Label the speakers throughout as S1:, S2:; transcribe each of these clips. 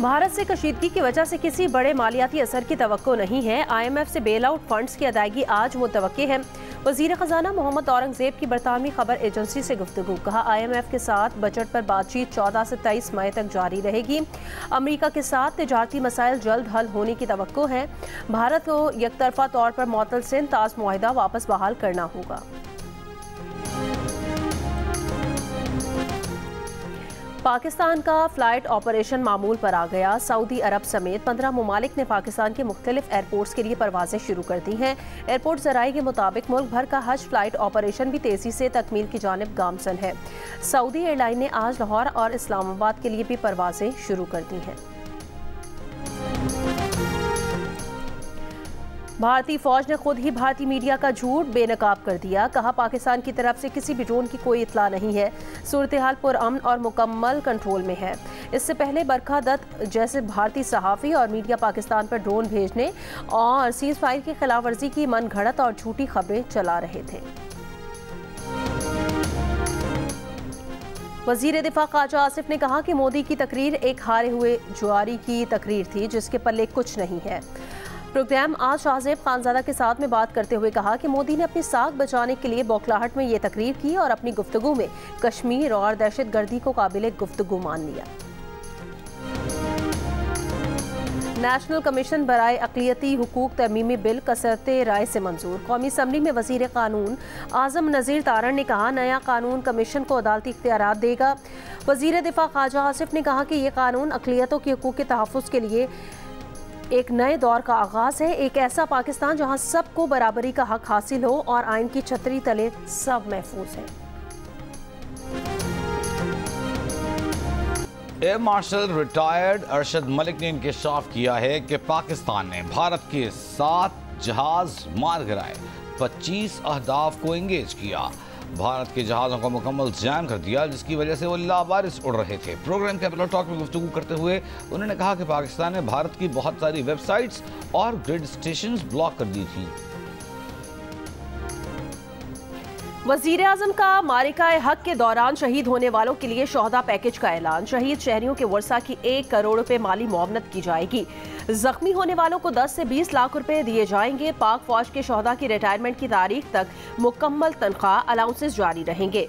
S1: भारत से कशीदगी की वजह से किसी बड़े मालियाती असर की तवक्को नहीं है। IMF से बेल आउट फंड्स की अदायगी आज मुतवक्की है। वजीर खजाना मोहम्मद औरंगजेब की बरतानवी खबर एजेंसी से गुफ्तगू। कहा IMF के साथ बजट पर बातचीत 14 से 23 मई तक जारी रहेगी। अमरीका के साथ तिजारती मसाइल जल्द हल होने की तवक्को है। भारत को यकतरफा तौर पर मुअत्तल सिंध ताज़ मुआहिदा वापस बहाल करना होगा। पाकिस्तान का फ्लाइट ऑपरेशन मामूल पर आ गया। सऊदी अरब समेत 15 ममालिक ने पाकिस्तान के मुख्तलिफ एयरपोर्ट्स के लिए परवाजें शुरू कर दी हैं। एयरपोर्ट ज़राए के मुताबिक मुल्क भर का हज फ्लाइट ऑपरेशन भी तेज़ी से तकमील की जानिब गामजन है। सऊदी एयरलाइन ने आज लाहौर और इस्लामाबाद के लिए भी परवाजें शुरू कर दी हैं। भारतीय फौज ने खुद ही भारतीय मीडिया का झूठ बेनकाब कर दिया। कहा पाकिस्तान की तरफ से किसी भी ड्रोन की कोई इत्तला नहीं है। सूरत हाल पुरअमन और मुकम्मल कंट्रोल में है। इससे पहले बरखा दत्त जैसे भारतीय सहाफ़ी और मीडिया पाकिस्तान पर ड्रोन भेजने और सीज़ फायर की खिलाफ वर्जी की मन घड़त और झूठी खबरें चला रहे थे। वज़ीर दिफा ख्वाजा आसिफ ने कहा कि मोदी की तकरीर एक हारे हुए जुआरी की तकरीर थी जिसके पल्ले कुछ नहीं है। प्रोग्राम आज शाहजेब खानजादा के साथ में बात करते हुए कहा कि मोदी ने अपनी साख बचाने के लिए बौखलाहट में ये तकरीर की और अपनी गुफ्तगू में कश्मीर और दहशतगर्दी को काबिल गुफ्तगू मान लिया। नेशनल कमीशन बराए अक़लियती हुकूक तरमीमी बिल कसरते राय से मंजूर। कौमी असम्बली में वज़ीर कानून आज़म नज़ीर तारण ने कहा नया कानून कमीशन को अदालती इख्तियारात देगा। वज़ीर दिफा ख्वाजा आसिफ ने कहा कि यह कानून अक़लियतों के हुकूक के तहफ़्फ़ुज़ के लिए एक नए दौर का आगाज़ है। एक ऐसा पाकिस्तान जहां सबको बराबरी का हक हासिल हो और आइन की छतरी तले सब महफूज है।
S2: Air marshal retired Arshad Malik ने इंकशाफ किया है कि पाकिस्तान ने भारत के 7 जहाज मार गिराए, 25 अहदाफ को इंगेज किया। भारत के जहाज़ों को मुकम्मल जैम कर दिया जिसकी वजह से वो लावारिस उड़ रहे थे। प्रोग्राम कैपिटल टॉक में गुफ्तगू करते हुए उन्होंने कहा कि पाकिस्तान ने भारत की बहुत सारी वेबसाइट्स और ग्रिड स्टेशंस ब्लॉक कर दी थी।
S1: वज़ीर आज़म का मारिकाए हक के दौरान शहीद होने वालों के लिए शोहदा पैकेज का ऐलान। शहीद शहरियों के वर्सा की 1 करोड़ रुपए माली मुआवनत की जाएगी। जख्मी होने वालों को 10 से 20 लाख रुपए दिए जाएंगे। पाक फौज के शोहदा की रिटायरमेंट की तारीख तक मुकम्मल तनख्वाह अलाउंसेस जारी रहेंगे।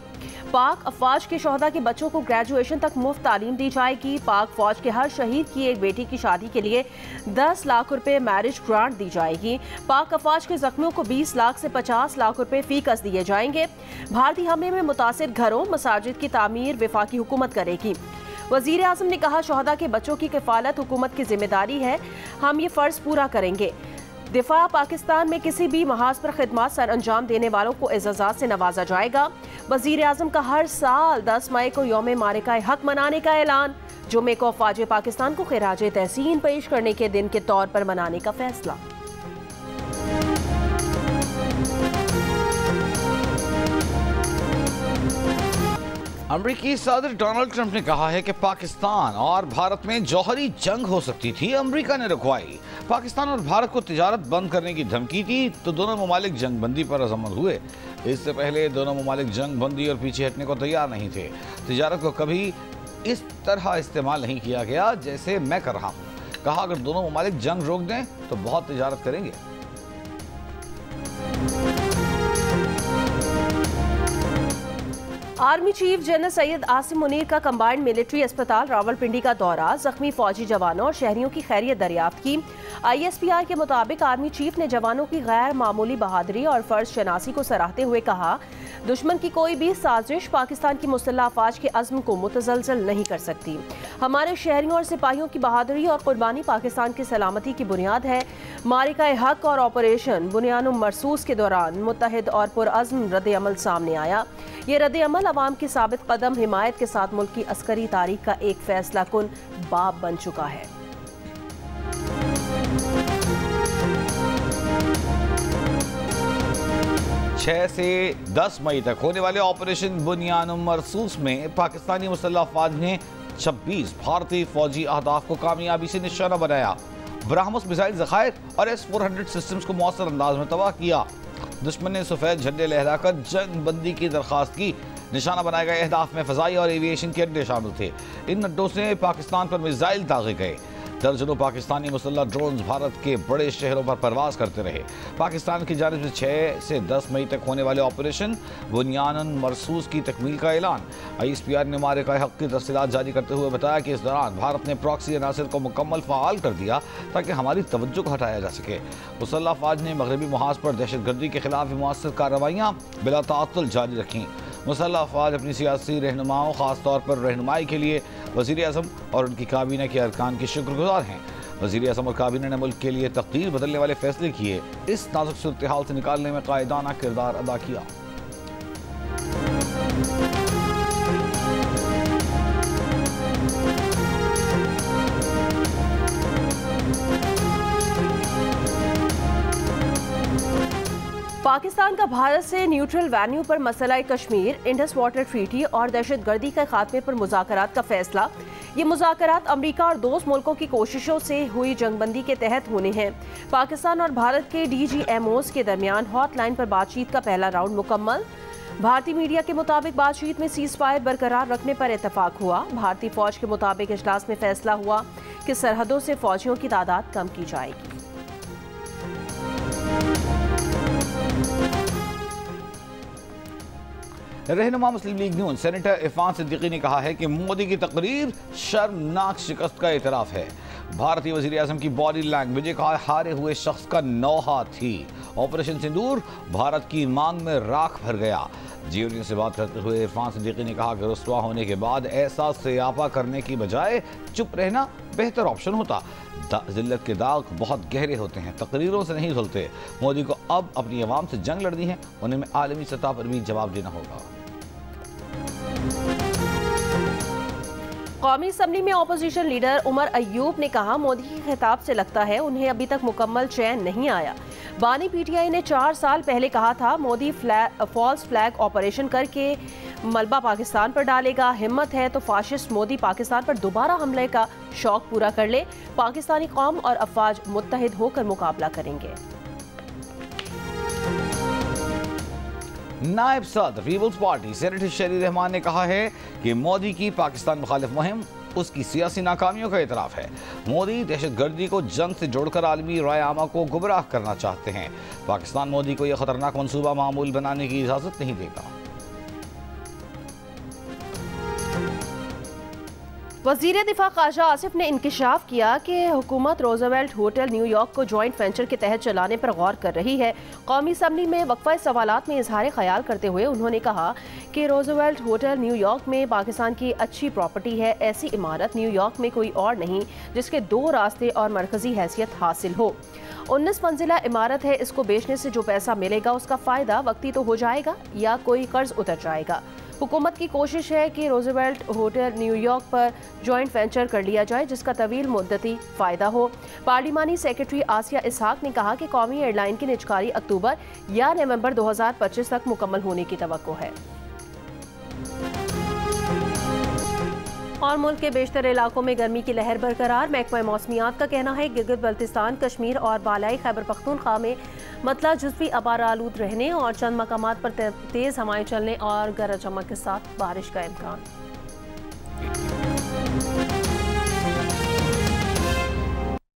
S1: पाक अफवाज के शोहदा के बच्चों को ग्रेजुएशन तक मुफ्त तालीम दी जाएगी। पाक फौज के हर शहीद की एक बेटी की शादी के लिए 10 लाख रुपए मैरिज ग्रांट दी जाएगी। पाक अफवाज के जख्मियों को 20 लाख से 50 लाख रुपए फीकस दिए जाएंगे। भारतीय हमले में मुतासिर घरों मसाजिद की तामीर वफाकी हुकूमत करेगी। वज़ीर आज़म ने कहा शोहदा के बच्चों की किफ़ालत हुकूमत की जिम्मेदारी है, हम ये फ़र्ज़ पूरा करेंगे। दिफा पाकिस्तान में किसी भी महाज पर खिदमत सर अंजाम देने वालों को एज़ाज़ात से नवाजा जाएगा। वज़ीर आज़म का हर साल 10 मई को यौम मारिकाए हक मनाने का ऐलान। जुमे को अफ़वाज पाकिस्तान को खिराज तहसीन पेश करने के दिन के तौर पर मनाने का फैसला।
S2: अमरीकी सदर डोनाल्ड ट्रंप ने कहा है कि पाकिस्तान और भारत में जौहरी जंग हो सकती थी, अमरीका ने रुकवाई। पाकिस्तान और भारत को तिजारत बंद करने की धमकी थी तो दोनों ममालिक जंग बंदी पर अज़मल हुए। इससे पहले दोनों ममालिक जंग बंदी और पीछे हटने को तैयार नहीं थे। तिजारत को कभी इस तरह इस्तेमाल नहीं किया गया जैसे मैं कर रहा हूँ। कहा अगर दोनों ममालिक जंग रोक दें तो बहुत तिजारत करेंगे।
S1: Army chief general Syed Asim Munir का कंबाइंड मिलिट्री अस्पताल रावलपिंडी का दौरा। जख्मी फौजी जवानों और शहरियों की खैरियत दरियाफ्त की। ISPR के मुताबिक आर्मी चीफ ने जवानों की गैर मामूली बहादुरी और फर्ज शनासी को सराहते हुए कहा दुश्मन की कोई भी साजिश पाकिस्तान की मुसल्लह अफवाज के अज़्म को मुतज़लज़ल नहीं कर सकती। हमारे शहरियों और सिपाहियों की बहादुरी और कुर्बानी पाकिस्तान की सलामती की बुनियाद है। मारिकाए हक और ऑपरेशन बुनियानुम मरसूस के दौरान मुत्तहिद और पुरअज़्म रद्द अमल सामने आया। ये रद्द अमल अवाम की साबित कदम हिमायत के साथ मुल्क की अस्करी तारीख का एक फैसला कुन बाब बन चुका है।
S2: छह से 10 मई तक होने वाले ऑपरेशन बुनियानुम मरसूस में पाकिस्तानी मुसल्लह अफवाज ने 26 भारतीय फौजी अहदाफ को कामयाबी से निशाना बनाया। ब्राह्मोस मिसाइल ज़खायर और S-400 सिस्टम्स को मौसर अंदाज में तबाह किया। दुश्मन ने सफ़ेद झंडे लहराकर जंग बंदी की दरख्वास्त की। निशाना बनाए गए अहदाफ में फ़ज़ाई और एविएशन के अड्डे शामिल थे। इन अड्डों से पाकिस्तान पर मिसाइल दागे गए। दर्जनों पाकिस्तानी मुसल्लह ड्रोन्स भारत के बड़े शहरों पर परवाज करते रहे। पाकिस्तान की जानिब से 6 से 10 मई तक होने वाले ऑपरेशन बुनियानन मरसूस की तकमील का ऐलान। ISPR ने मारिका हक की तफसीलात जारी करते हुए बताया कि इस दौरान भारत ने प्रॉक्सी अनासर को मुकम्मल फ़ाल कर दिया ताकि हमारी तवज्जो को हटाया जा सके। मुसल्लह फ़ौज ने मगरबी मुहाज पर दहशतगर्दी के खिलाफ मुअस्सर कार्रवाइयाँ बिला ताअत्तुल जारी रखीं। मुसल्लह फ़ौज अपनी सियासी रहनुमाओं ख़ासतौर पर रहनुमाई के लिए वज़ीर-ए-आज़म और उनकी काबीना के अरकान की शुक्रगुज़ार हैं। वज़ीर-ए-आज़म और काबीना ने मुल्क के लिए तकदीर बदलने वाले फैसले किए, इस नाजुक सूरत हाल से निकालने में कायदाना किरदार अदा किया।
S1: पाकिस्तान का भारत से न्यूट्रल वेन्यू पर मसला कश्मीर, इंडस वाटर ट्रीटी और दहशतगर्दी के खात्मे पर मुज़ाकरात का फैसला। ये मुज़ाकरात अमरीका और दोस्त मुल्कों की कोशिशों से हुई जंगबंदी के तहत होने हैं। पाकिस्तान और भारत के DGMOs के दरमियान हॉटलाइन पर बातचीत का पहला राउंड मुकम्मल। भारतीय मीडिया के मुताबिक बातचीत में सीज फायर बरकरार रखने पर इत्तफाक हुआ। भारतीय फौज के मुताबिक इजलास में फैसला हुआ कि सरहदों से फौजियों की तादाद कम की जाएगी।
S2: रहनुमा मुस्लिम लीग नून सेनेटर इरफान सिद्दीकी ने कहा है कि मोदी की तकरीर शर्मनाक शिकस्त का एतराफ़ है। भारतीय वज़ीर-ए-आज़म की बॉडी लैंग्वेज का हारे हुए शख्स का नौहा थी। ऑपरेशन सिंदूर भारत की मांग में राख भर गया। जीओडी से बात करते हुए इरफान सिद्दीकी ने कहा कि रुस्वा होने के बाद ऐसा सियापा करने की बजाय चुप रहना बेहतर ऑप्शन होता। जिल्लत के दाग बहुत गहरे होते हैं, तकरीरों से नहीं धुलते। मोदी को अब अपनी आवाम से जंग लड़नी है, उन्हें आलमी सतह पर भी जवाब देना होगा।
S1: कौमी असम्बली में अपोजिशन लीडर उमर अयूब ने कहा, मोदी के खिताब से लगता है उन्हें अभी तक मुकम्मल चैन नहीं आया। बानी PTI ने 4 साल पहले कहा था मोदी फॉल्स फ्लैग ऑपरेशन करके मलबा पाकिस्तान पर डालेगा। हिम्मत है तो फाशिस्ट मोदी पाकिस्तान पर दोबारा हमले का शौक पूरा कर ले। पाकिस्तानी कौम और अफवाज मुत्तहिद होकर मुकाबला करेंगे।
S2: नायब सदर पीपल्स पार्टी सेनेटर शरी रहमान ने कहा है कि मोदी की पाकिस्तान मुखालिफ मुहिम उसकी सियासी नाकामियों का एतराफ़ है। मोदी दहशतगर्दी को जंग से जोड़कर आलमी राय आमा को गुमराह करना चाहते हैं। पाकिस्तान मोदी को यह खतरनाक मंसूबा मामूल बनाने की इजाज़त नहीं देगा।
S1: वज़ीर दिफा ख्वाजा आसिफ ने इंकशाफ किया कि हुकूमत रोज़वेल्ट होटल न्यूयॉर्क को जॉइंट वेंचर के तहत चलाने पर गौर कर रही है। कौमी असम्बली में वक्फा सवालात में इजहार ख्याल करते हुए उन्होंने कहा कि रोज़वेल्ट होटल न्यूयॉर्क में पाकिस्तान की अच्छी प्रॉपर्टी है। ऐसी इमारत न्यूयॉर्क में कोई और नहीं जिसके 2 रास्ते और मरकजी हैसियत हासिल हो। 19 मंजिला इमारत है। इसको बेचने से जो पैसा मिलेगा उसका फ़ायदा वक्ती तो हो जाएगा या कोई कर्ज उतर जाएगा। हुकूमत की कोशिश है कि रोज़वेल्ट होटल न्यूयॉर्क पर जॉइंट वेंचर कर लिया जाए जिसका तवील मुद्दती फ़ायदा हो। पार्लिमानी सेक्रेटरी आसिया इसहाक ने कहा कि कौमी एयरलाइन की निजकारी अक्टूबर या नवंबर 2025 तक मुकम्मल होने की तवक्को है। और मुल्क के बेशतर इलाकों में गर्मी की लहर बरकरार। महकमा मौसमियात का कहना है गिलगित बल्तिस्तान, कश्मीर और बालाई खैबर पख्तूनख्वा में मतला जुज़वी आबार आलूद रहने और चंद मकामात पर तेज़ हवाएं चलने और गरज चमक के साथ बारिश का इम्कान।